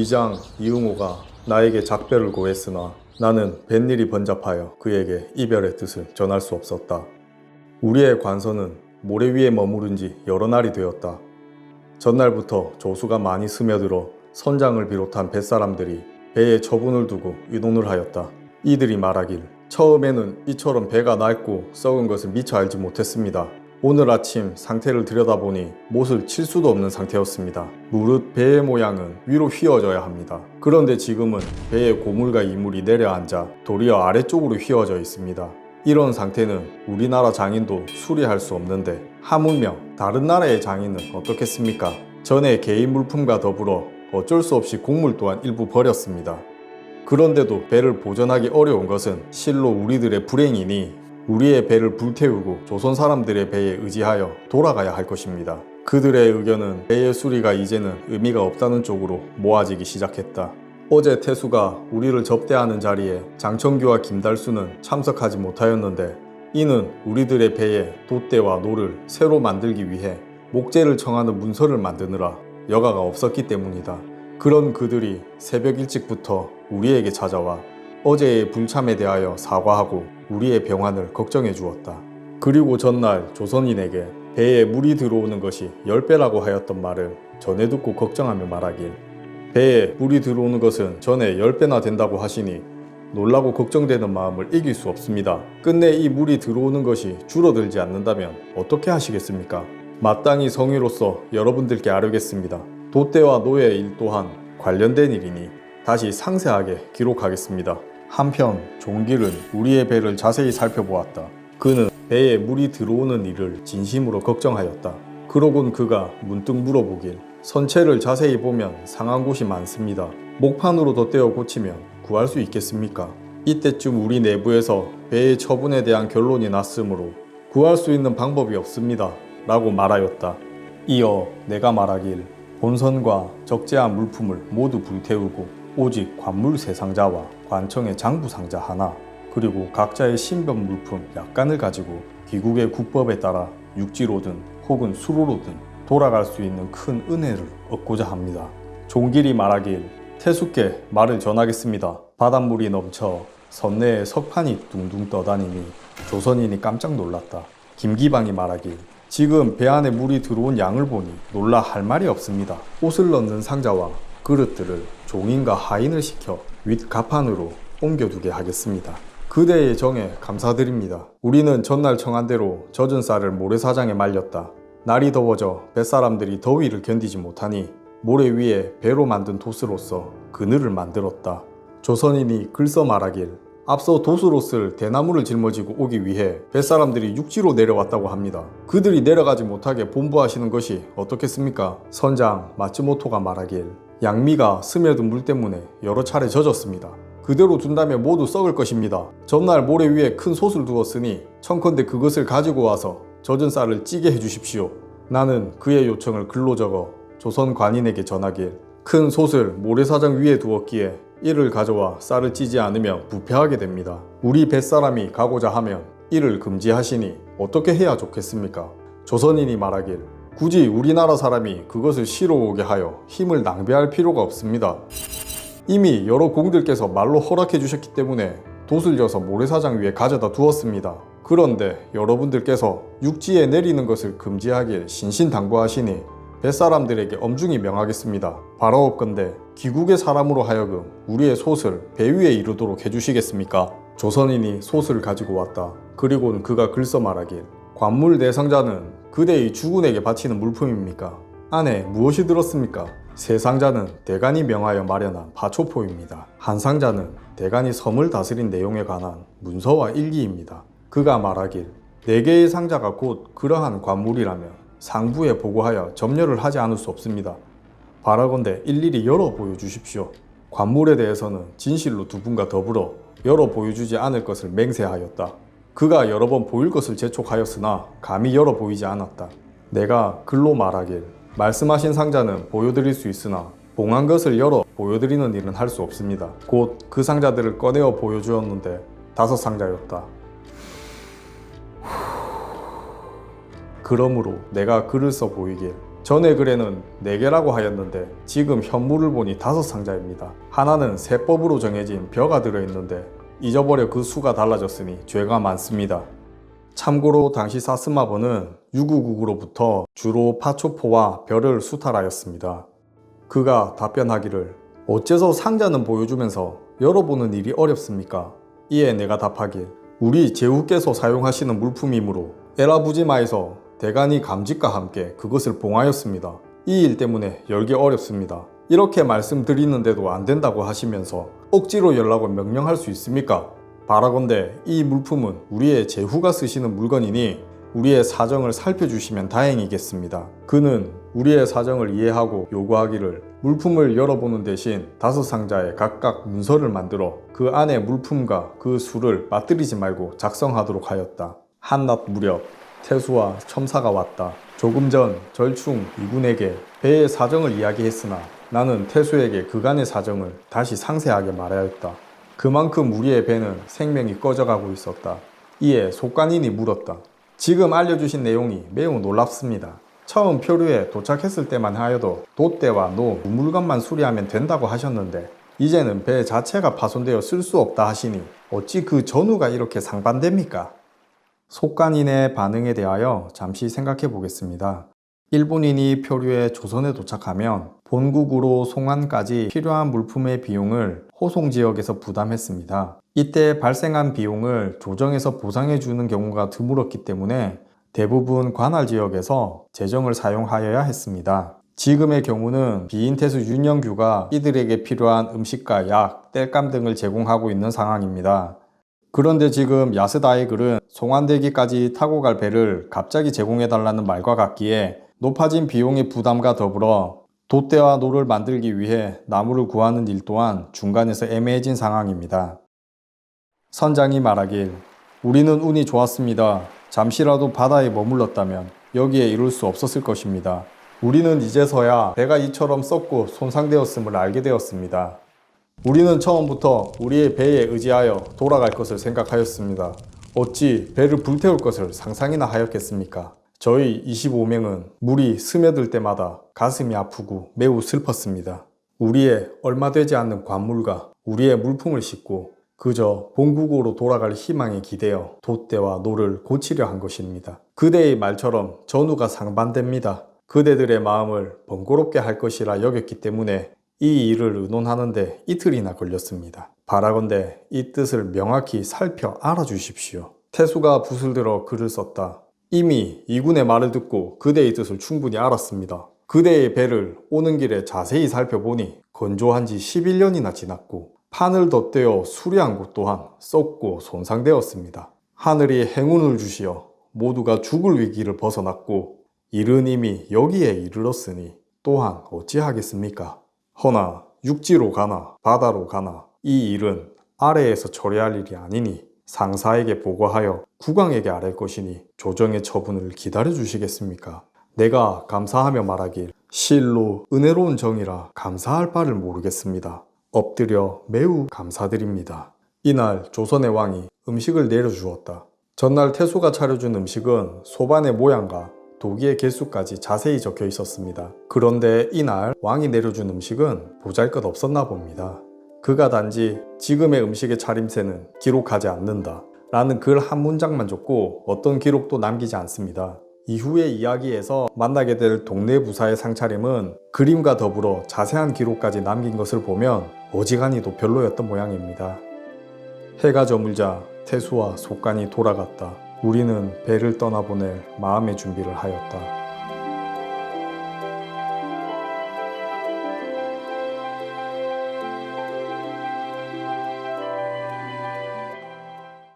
부의장 이응호가 나에게 작별을 고했으나 나는 뱃일이 번잡하여 그에게 이별의 뜻을 전할 수 없었다. 우리의 관선은 모래 위에 머무른 지 여러 날이 되었다. 전날부터 조수가 많이 스며들어 선장을 비롯한 뱃사람들이 배에 처분을 두고 의논을 하였다. 이들이 말하길 처음에는 이처럼 배가 낡고 썩은 것을 미처 알지 못했습니다. 오늘 아침 상태를 들여다보니 못을 칠 수도 없는 상태였습니다. 무릇 배의 모양은 위로 휘어져야 합니다. 그런데 지금은 배에 고물과 이물이 내려앉아 도리어 아래쪽으로 휘어져 있습니다. 이런 상태는 우리나라 장인도 수리할 수 없는데 하물며 다른 나라의 장인은 어떻겠습니까? 전에 개인 물품과 더불어 어쩔 수 없이 곡물 또한 일부 버렸습니다. 그런데도 배를 보존하기 어려운 것은 실로 우리들의 불행이니 우리의 배를 불태우고 조선 사람들의 배에 의지하여 돌아가야 할 것입니다. 그들의 의견은 배의 수리가 이제는 의미가 없다는 쪽으로 모아지기 시작했다. 어제 태수가 우리를 접대하는 자리에 장청규와 김달수는 참석하지 못하였는데 이는 우리들의 배에 돛대와 노를 새로 만들기 위해 목재를 청하는 문서를 만드느라 여가가 없었기 때문이다. 그런 그들이 새벽 일찍부터 우리에게 찾아와 어제의 불참에 대하여 사과하고 우리의 병환을 걱정해 주었다. 그리고 전날 조선인에게 배에 물이 들어오는 것이 10배라고 하였던 말을 전해 듣고 걱정하며 말하길 배에 물이 들어오는 것은 전에 10배나 된다고 하시니 놀라고 걱정되는 마음을 이길 수 없습니다. 끝내 이 물이 들어오는 것이 줄어들지 않는다면 어떻게 하시겠습니까? 마땅히 성의로서 여러분들께 아뢰겠습니다. 돛대와 노의 일 또한 관련된 일이니 다시 상세하게 기록하겠습니다. 한편 종길은 우리의 배를 자세히 살펴보았다. 그는 배에 물이 들어오는 일을 진심으로 걱정하였다. 그러곤 그가 문득 물어보길 선체를 자세히 보면 상한 곳이 많습니다. 목판으로 덧대어 고치면 구할 수 있겠습니까? 이때쯤 우리 내부에서 배의 처분에 대한 결론이 났으므로 구할 수 있는 방법이 없습니다. 라고 말하였다. 이어 내가 말하길 본선과 적재한 물품을 모두 불태우고 오직 관물 세 상자와 관청의 장부 상자 하나 그리고 각자의 신변 물품 약간을 가지고 귀국의 국법에 따라 육지로든 혹은 수로로든 돌아갈 수 있는 큰 은혜를 얻고자 합니다. 종길이 말하길 태수께 말을 전하겠습니다. 바닷물이 넘쳐 선내에 석판이 둥둥 떠다니니 조선인이 깜짝 놀랐다. 김기방이 말하길 지금 배 안에 물이 들어온 양을 보니 놀라 할 말이 없습니다. 옷을 넣는 상자와 그릇들을 종인과 하인을 시켜 윗 가판으로 옮겨두게 하겠습니다. 그대의 정에 감사드립니다. 우리는 전날 청한 대로 젖은 쌀을 모래사장에 말렸다. 날이 더워져 뱃사람들이 더위를 견디지 못하니 모래 위에 배로 만든 돛으로서 그늘을 만들었다. 조선인이 글써 말하길 앞서 돛으로 쓸 대나무를 짊어지고 오기 위해 뱃사람들이 육지로 내려왔다고 합니다. 그들이 내려가지 못하게 본부하시는 것이 어떻겠습니까? 선장 마츠모토가 말하길 양미가 스며든 물 때문에 여러 차례 젖었습니다. 그대로 둔다면 모두 썩을 것입니다. 전날 모래 위에 큰 솥을 두었으니 청컨대 그것을 가지고 와서 젖은 쌀을 찌게 해주십시오. 나는 그의 요청을 글로 적어 조선 관인에게 전하길 큰 솥을 모래사장 위에 두었기에 이를 가져와 쌀을 찌지 않으면 부패하게 됩니다. 우리 뱃사람이 가고자 하면 이를 금지하시니 어떻게 해야 좋겠습니까? 조선인이 말하길 굳이 우리나라 사람이 그것을 실어 오게 하여 힘을 낭비할 필요가 없습니다. 이미 여러 공들께서 말로 허락해 주셨기 때문에 돛을 져서 모래사장 위에 가져다 두었습니다. 그런데 여러분들께서 육지에 내리는 것을 금지하길 신신당부하시니 뱃사람들에게 엄중히 명하겠습니다. 바라옵건대 귀국의 사람으로 하여금 우리의 솥을 배 위에 이르도록 해주시겠습니까? 조선인이 솥을 가지고 왔다. 그리고는 그가 글써 말하길 관물 내상자는 그대의 주군에게 바치는 물품입니까? 안에 무엇이 들었습니까? 세 상자는 대간이 명하여 마련한 파초포입니다. 한 상자는 대간이 섬을 다스린 내용에 관한 문서와 일기입니다. 그가 말하길 4개의 상자가 곧 그러한 관물이라면 상부에 보고하여 점려를 하지 않을 수 없습니다. 바라건대 일일이 열어 보여주십시오. 관물에 대해서는 진실로 두 분과 더불어 열어 보여주지 않을 것을 맹세하였다. 그가 여러 번 보일 것을 재촉하였으나 감히 열어 보이지 않았다. 내가 글로 말하길 말씀하신 상자는 보여드릴 수 있으나 봉한 것을 열어 보여드리는 일은 할 수 없습니다. 곧 그 상자들을 꺼내어 보여주었는데 5상자였다. 그러므로 내가 글을 써 보이길 전에 글에는 4개라고 하였는데 지금 현물을 보니 5상자입니다. 하나는 세법으로 정해진 벼가 들어있는데 잊어버려 그 수가 달라졌으니 죄가 많습니다. 참고로 당시 사스마버는 유구국으로부터 주로 파초포와 벼를 수탈하였습니다. 그가 답변하기를 어째서 상자는 보여주면서 열어보는 일이 어렵습니까? 이에 내가 답하길 우리 제후께서 사용하시는 물품이므로 에라부지마에서 대간이 감직과 함께 그것을 봉하였습니다. 이 일 때문에 열기 어렵습니다. 이렇게 말씀드리는데도 안 된다고 하시면서 억지로 열라고 명령할 수 있습니까? 바라건대 이 물품은 우리의 제후가 쓰시는 물건이니 우리의 사정을 살펴주시면 다행이겠습니다. 그는 우리의 사정을 이해하고 요구하기를 물품을 열어보는 대신 5상자에 각각 문서를 만들어 그 안에 물품과 그 수를 빠뜨리지 말고 작성하도록 하였다. 한낮 무렵 태수와 첨사가 왔다. 조금 전 절충 이군에게 배의 사정을 이야기했으나 나는 태수에게 그간의 사정을 다시 상세하게 말하였다. 그만큼 우리의 배는 생명이 꺼져가고 있었다. 이에 속간인이 물었다. 지금 알려주신 내용이 매우 놀랍습니다. 처음 표류에 도착했을 때만 하여도 돛대와 노, 물건만 수리하면 된다고 하셨는데 이제는 배 자체가 파손되어 쓸 수 없다 하시니 어찌 그 전후가 이렇게 상반됩니까? 속간인의 반응에 대하여 잠시 생각해 보겠습니다. 일본인이 표류에 조선에 도착하면 본국으로 송환까지 필요한 물품의 비용을 호송지역에서 부담했습니다. 이때 발생한 비용을 조정에서 보상해 주는 경우가 드물었기 때문에 대부분 관할지역에서 재정을 사용하여야 했습니다. 지금의 경우는 비인태수 윤영규가 이들에게 필요한 음식과 약, 땔감 등을 제공하고 있는 상황입니다. 그런데 지금 야스다의 글은 송환되기까지 타고 갈 배를 갑자기 제공해달라는 말과 같기에 높아진 비용의 부담과 더불어 돛대와 노를 만들기 위해 나무를 구하는 일 또한 중간에서 애매해진 상황입니다. 선장이 말하길 우리는 운이 좋았습니다. 잠시라도 바다에 머물렀다면 여기에 이룰 수 없었을 것입니다. 우리는 이제서야 배가 이처럼 썩고 손상되었음을 알게 되었습니다. 우리는 처음부터 우리의 배에 의지하여 돌아갈 것을 생각하였습니다. 어찌 배를 불태울 것을 상상이나 하였겠습니까? 저희 25명은 물이 스며들 때마다 가슴이 아프고 매우 슬펐습니다. 우리의 얼마 되지 않는 관물과 우리의 물품을 싣고 그저 본국으로 돌아갈 희망에 기대어 돛대와 노를 고치려 한 것입니다. 그대의 말처럼 전후가 상반됩니다. 그대들의 마음을 번거롭게 할 것이라 여겼기 때문에 이 일을 의논하는데 이틀이나 걸렸습니다. 바라건대 이 뜻을 명확히 살펴 알아주십시오. 태수가 붓을 들어 글을 썼다. 이미 이군의 말을 듣고 그대의 뜻을 충분히 알았습니다. 그대의 배를 오는 길에 자세히 살펴보니 건조한 지 11년이나 지났고 판을 덧대어 수리한 곳 또한 썩고 손상되었습니다. 하늘이 행운을 주시어 모두가 죽을 위기를 벗어났고 일은 이미 여기에 이르렀으니 또한 어찌하겠습니까? 허나 육지로 가나 바다로 가나 이 일은 아래에서 처리할 일이 아니니 상사에게 보고하여 국왕에게 아랠 것이니 조정의 처분을 기다려 주시겠습니까? 내가 감사하며 말하길 실로 은혜로운 정이라 감사할 바를 모르겠습니다. 엎드려 매우 감사드립니다. 이날 조선의 왕이 음식을 내려주었다. 전날 태수가 차려준 음식은 소반의 모양과 도기의 개수까지 자세히 적혀 있었습니다. 그런데 이날 왕이 내려준 음식은 보잘것 없었나 봅니다. 그가 단지 지금의 음식의 차림새는 기록하지 않는다 라는 글 한 문장만 줬고 어떤 기록도 남기지 않습니다. 이후의 이야기에서 만나게 될 동네 부사의 상차림은 그림과 더불어 자세한 기록까지 남긴 것을 보면 어지간히도 별로였던 모양입니다. 해가 저물자 태수와 속간이 돌아갔다. 우리는 배를 떠나보낼 마음의 준비를 하였다.